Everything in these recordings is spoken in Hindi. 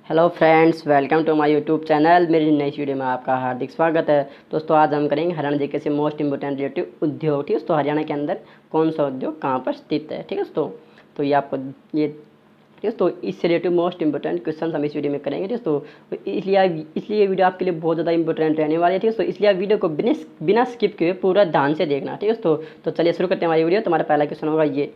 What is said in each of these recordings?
Hello friends, welcome to my YouTube channel. मेरी नई वीडियो में आपका हार्दिक स्वागत है। दोस्तों, आज हम करेंगे हरियाणा जीके से मोस्ट इंपोर्टेंट रिलेटिव उद्योग। ठीक है दोस्तों, हरियाणा के अंदर कौन सा उद्योग कहाँ पर स्थित है। ठीक है दोस्तों, ये आपको ये ठीक है दोस्तों, इससे रिलेटिव मोस्ट इंपोर्टेंट क्वेश्चन हम इस वीडियो में करेंगे। ठीक है दोस्तों, इसलिए ये वीडियो आपके लिए बहुत ज़्यादा इंपॉर्टेंट रहने वाली है। ठीक है दोस्तों, इसलिए आप वीडियो को बिना स्किप किए पूरा ध्यान से देखना। ठीक है दोस्तों, तो चलिए शुरू करते हैं हमारी वीडियो। तुम्हारा पहला क्वेश्चन होगा ये,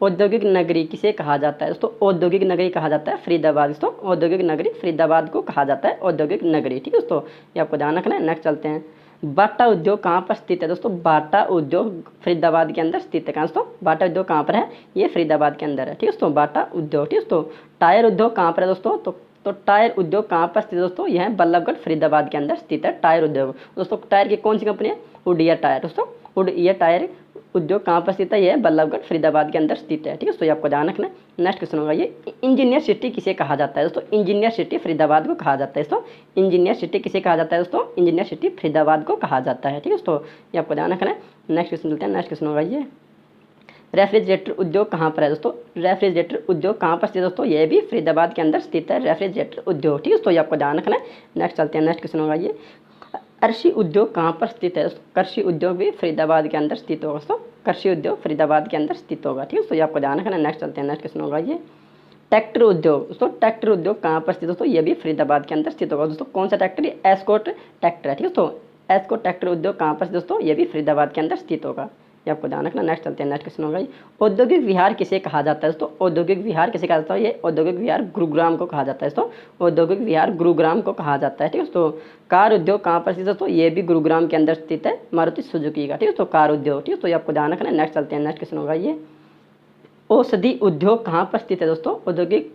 औद्योगिक नगरी किसे कहा जाता है। दोस्तों, औद्योगिक नगरी कहा जाता है फरीदाबाद। दोस्तों, औद्योगिक नगरी फरीदाबाद को कहा जाता है औद्योगिक नगरी। ठीक है दोस्तों, ये आपको ध्यान रखना है। नेक्स्ट चलते हैं, बाटा उद्योग कहाँ पर स्थित है। दोस्तों, बाटा उद्योग फरीदाबाद के अंदर स्थित है। कहाँ दोस्तों, बाटा उद्योग कहाँ पर है, ये फरीदाबाद के अंदर है। ठीक है दोस्तों, बाटा उद्योग। ठीक है दोस्तों, टायर उद्योग कहाँ पर है दोस्तों, तो टायर उद्योग कहाँ पर स्थित है दोस्तों, यह बल्लभगढ़ फरीदाबाद के अंदर स्थित है टायर उद्योग। दोस्तों, टायर की कौन सी कंपनी है, वुडईयर टायर। दोस्तों, वुडईयर टायर उद्योग कहाँ पर स्थित है, यह बल्लभगढ़ फरीदाबाद के अंदर स्थित है। ठीक है, तो ये आपको ध्यान रखना है। नेक्स्ट क्वेश्चन होगा ये, इंजीनियर सिटी किसे कहा जाता है। दोस्तों, इंजीनियर सिटी फरीदाबाद को कहा जाता है। दोस्तों, इंजीनियर सिटी किसे कहा जाता है। दोस्तों, इंजीनियर सिटी फरीदाबाद को कहा जाता है। ठीक है दोस्तों, ये आपको ध्यान रखना है। नेक्स्ट क्वेश्चन चलते हैं। नेक्स्ट क्वेश्चन होगा ये, रेफ्रिजरेटर उद्योग कहाँ पर है। दोस्तों, रेफ्रिजरेटर उद्योग कहाँ पर स्थित है। दोस्तों, यह भी फरीदाबाद के अंदर स्थित है रेफ्रिजरेटर उद्योग। ठीक है, तो ये आपको ध्यान रखना है। नेक्स्ट चलते हैं। नेक्स्ट क्वेश्चन होगा ये, कृषि उद्योग कहाँ पर स्थित है। कृषि उद्योग भी फरीदाबाद के अंदर स्थित होगा। दोस्तों, कृषि उद्योग फरीदाबाद के अंदर स्थित होगा। ठीक है, तो ये आपको ध्यान रखना है। नेक्स्ट चलते हैं। नेक्स्ट क्वेश्चन होगा ये, ट्रैक्टर उद्योग। दोस्तों, ट्रैक्टर उद्योग कहाँ पर स्थित है। दोस्तों, ये भी फरीदाबाद के अंदर स्थित होगा। दोस्तों, कौन सा ट्रैक्टर, एस्कॉर्ट ट्रैक्टर है। ठीक है दोस्तों, एस्कॉर्ट ट्रैक्टर उद्योग कहाँ पर स्थित है। दोस्तों, ये भी फरीदाबाद के अंदर स्थित होगा। ये आपको ध्यान रखना। नेक्स्ट चलते हैं। नेक्स्ट क्वेश्चन होगा, औद्योगिक विहार किसे कहा जाता है। दोस्तों, औद्योगिक विहार किसे कहा जाता है, ये औद्योगिक विहार गुरुग्राम को कहा जाता है। दोस्तों, औद्योगिक विहार गुरुग्राम को कहा जाता है। ठीक है दोस्तों, कार उद्योग कहाँ पर स्थित है। दोस्तों, ये भी गुरुग्राम के अंदर स्थित है, मारुति सुजुकी का। ठीक है, तो कार उद्योग। ठीक है, तो ये आपको ध्यान रखना है। नेक्स्ट चलते हैं। नेक्स्ट क्वेश्चन होगा ये, औषधि उद्योग कहाँ पर स्थित है। दोस्तों, औद्योगिक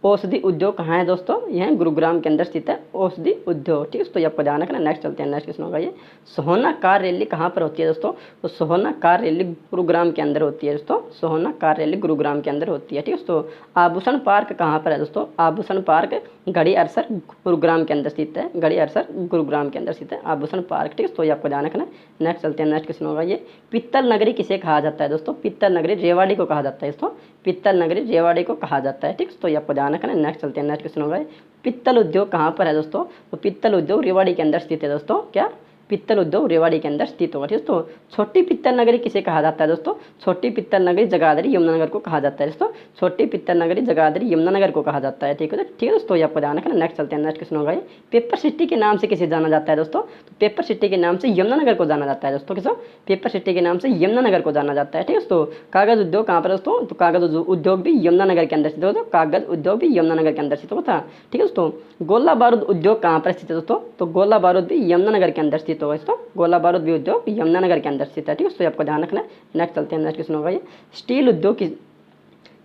औषधि उद्योग कहाँ है। दोस्तों, यह गुरुग्राम के अंदर स्थित है औषधि उद्योग। ठीक है, तो ये आपको ध्यान रखना। नेक्स्ट चलते हैं। नेक्स्ट क्वेश्चन होगा ये, सोहना कार रैली कहाँ पर होती है। दोस्तों, तो सोहना कार रैली गुरुग्राम के अंदर होती है। दोस्तों, सोहना कार रैली गुरुग्राम के अंदर होती है। ठीक है दोस्तों, आभूषण पार्क कहाँ पर है। दोस्तों, आभूषण पार्क गढ़ी अरसर गुरुग्राम के अंदर स्थित है। गढ़ी अरसर गुरुग्राम के अंदर स्थित है आभूषण पार्क। ठीक है, तो ये आपको ध्यान रखना। नेक्स्ट चलते हैं। नेक्स्ट क्वेश्चन होगा ये, पित्तल नगरी किसे कहा जाता है। दोस्तों, पित्तल नगरी रेवाड़ी को कहा जाता है। दोस्तों, पित्तल नगरी रेवाड़ी को कहा जाता है। ठीक है, तो ये आपको ध्यान रखना है। नेक्स्ट चलते हैं। नेक्स्ट क्वेश्चन होगा, पित्तल उद्योग कहाँ पर है। दोस्तों, तो पित्तल उद्योग रेवाड़ी के अंदर स्थित है। दोस्तों, क्या पित्तल उद्योग रेवाड़ी के अंदर स्थित होगा। ठीक है दोस्तों, छोटी पित्तल नगरी किसे कहा जाता है। दोस्तों, छोटी पित्तल नगरी जगाधरी यमुनानगर को कहा जाता है। दोस्तों, छोटी पित्तल नगरी जगाधरी यमुनानगर को कहा जाता है। ठीक है दोस्तों, ये आपको ध्यान रखना। नेक्स्ट चलते हैं। नेक्स्ट क्वेश्चन होगा, पेपर सिटी के नाम से किसे जाना जाता है। दोस्तों, तो पेपर सिटी के नाम से यमुनानगर को जाना जाता है। दोस्तों, किसो पेपर सिटी के नाम से यमुनानगर को जाना जाता है। ठीक है दोस्तों, कागज उद्योग कहाँ पर। दोस्तों, तो कागज उद्योग भी यमुनानगर के अंदर स्थित होता है। कागज उद्योग भी यमुनानगर के अंदर स्थित होता है। ठीक है दोस्तों, गोला बारूद उद्योग कहाँ पर स्थित है। दोस्तों, तो गोला बारूद भी यमुनानगर के अंदर स्थित होगा। दोस्तों, गोला बारूद भी उद्योग यमुनानगर के अंदर स्थित है। ठीक है, तो आपको ध्यान रखना है। नेक्स्ट चलते हैं। नेक्स्ट क्वेश्चन होगा ये, स्टील उद्योग की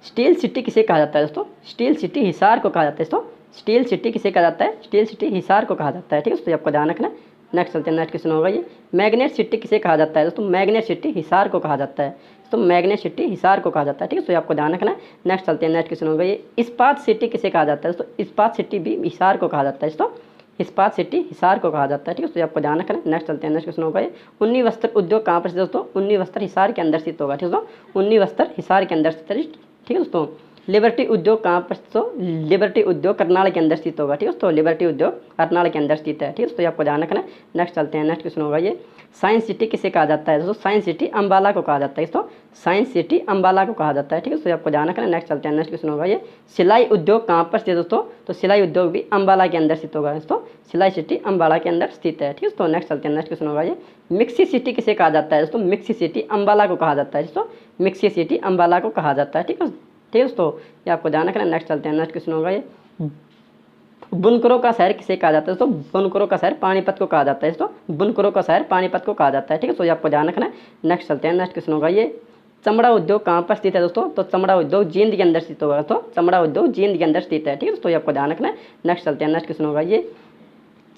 स्टील सिटी किसे कहा जाता है। दोस्तों, स्टील सिटी हिसार को कहा जाता है। दोस्तों, स्टील सिटी किसे कहा जाता है, स्टील सिटी हिसार को कहा जाता है। ठीक है, तो आपको ध्यान रखना है। नेक्स्ट चलते हैं। नेक्स्ट क्वेश्चन होगा ये, मैग्नेट सिटी किसे कहा जाता है। दोस्तों, मैग्नेट सिटी हिसार को कहा जाता है। तो मैग्नेट सिटी हिसार को कहा जाता है। ठीक है, तो आपको ध्यान रखना है। नेक्स्ट चलते हैं। नेक्स्ट क्वेश्चन होगा ये, इस्पात सिटी किसे कहा जाता है। दोस्तों, इस्पात सिटी भी हिसार को कहा जाता है। दोस्तों, इस्पात सिटी हिसार को कहा जाता है। ठीक है, तो आपको ध्यान रखना है। नेक्स्ट चलते हैं। नेक्स्ट क्वेश्चन होगा ये, उन्नी वस्त्र उद्योग कहाँ पर स्थित है। दोस्तों, उन्नी वस्त्र हिसार के अंदर स्थित होगा। ठीक है दोस्तों, उन्नी वस्त्र हिसार के अंदर स्थित है। ठीक है दोस्तों, लिबर्टी उद्योग कहाँ पर स्थित हो, लिबर्टी उद्योग करनाल के अंदर स्थित होगा। ठीक है दोस्तों, लिबर्टी उद्योग करनाल के अंदर स्थित है। ठीक है, तो आपको ध्यान रखना है। नेक्स्ट चलते हैं। नेक्स्ट क्वेश्चन होगा ये, साइंस सिटी किसे कहा जाता है। दोस्तों, साइंस सिटी अम्बाला को कहा जाता है। दोस्तों, साइंस सिटी अम्बाला को कहा जाता है। ठीक है, तो आपको ध्यान रखना है। नेक्स्ट चलते हैं। नेक्स्ट क्वेश्चन होगा ये, सिलाई उद्योग कहाँ पर स्थित है। दोस्तों, तो सिलाई उद्योग भी अम्बाला के अंदर स्थित होगा। दोस्तों, सिलाई सिटी अम्बाला के अंदर स्थित है। ठीक है, तो नेक्स्ट चलते हैं। नेक्स्ट क्वेश्चन होगा ये, मिक्सी सिटी किसे कहा जाता है। दोस्तों, मिक्सी सिटी अम्बाला को कहा जाता है। दोस्तों, मिक्सी सिटी अम्बाला को कहा जाता है। ठीक है दोस्तों, ये आपको ध्यान रखना है। नेक्स्ट चलते हैं। नेक्स्ट क्वेश्चन होगा ये, बुनकरों का शहर किसे कहा जाता है। दोस्तों, बुनकरों का शहर पानीपत को कहा जाता है। दोस्तों, बुनकरों का शहर पानीपत को कहा जाता है। ठीक है, तो ये आपको ध्यान रखना है। नेक्स्ट चलते हैं। नेक्स्ट क्वेश्चन होगा ये, चमड़ा उद्योग कहाँ पर स्थित है। दोस्तों, तो चमड़ा उद्योग जींद के अंदर स्थित होगा। तो चमड़ा उद्योग जींद के अंदर स्थित है। ठीक है, तो ये आपको ध्यान रखना है। नेक्स्ट चलते हैं। नेक्स्ट क्वेश्चन होगा ये,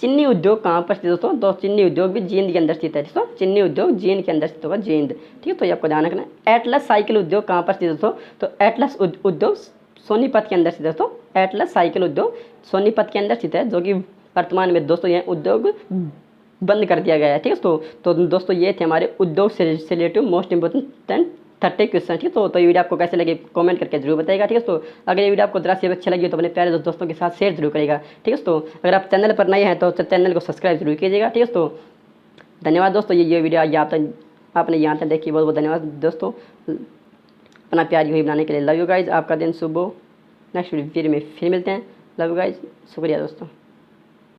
चीनी उद्योग कहाँ पर स्थित है। दोस्तों, तो चीनी उद्योग भी जींद के अंदर स्थित है। दोस्तों, चीनी उद्योग जींद के अंदर स्थित होगा, जींद। ठीक है, तो ये आपको ध्यान रखना है। एटलस साइकिल उद्योग कहाँ पर स्थित है। दोस्तों, तो एटलस उद्योग सोनीपत के अंदर स्थित है। दोस्तों, एटलस साइकिल उद्योग सोनीपत के अंदर स्थित है, जो कि वर्तमान में दोस्तों यह उद्योग बंद कर दिया गया है। ठीक है, तो दोस्तों ये थे हमारे उद्योग से रिलेटिव मोस्ट इंपोर्टेंट 30 क्वेश्चन, ठीक है। तो ये वीडियो आपको कैसे लगे कमेंट करके जरूर बताइएगा, ठीक है। तो अगर ये वीडियो आपको जरा से अच्छी लगी तो अपने प्यारे दोस्तों के साथ शेयर जरूर करेगा, ठीक है। तो अगर आप चैनल पर नए हैं तो चैनल को सब्सक्राइब जरूर कीजिएगा, ठीक है। तो धन्यवाद दोस्तों, ये वीडियो आपने यहाँ तक देखी, बहुत बहुत धन्यवाद दोस्तों। अपना प्यार यही बनाने के लिए। लव यू गाइज, आपका दिन शुभ हो। नेक्स्ट वीडियो में फिर मिलते हैं। लव यू गाइज, शुक्रिया दोस्तों।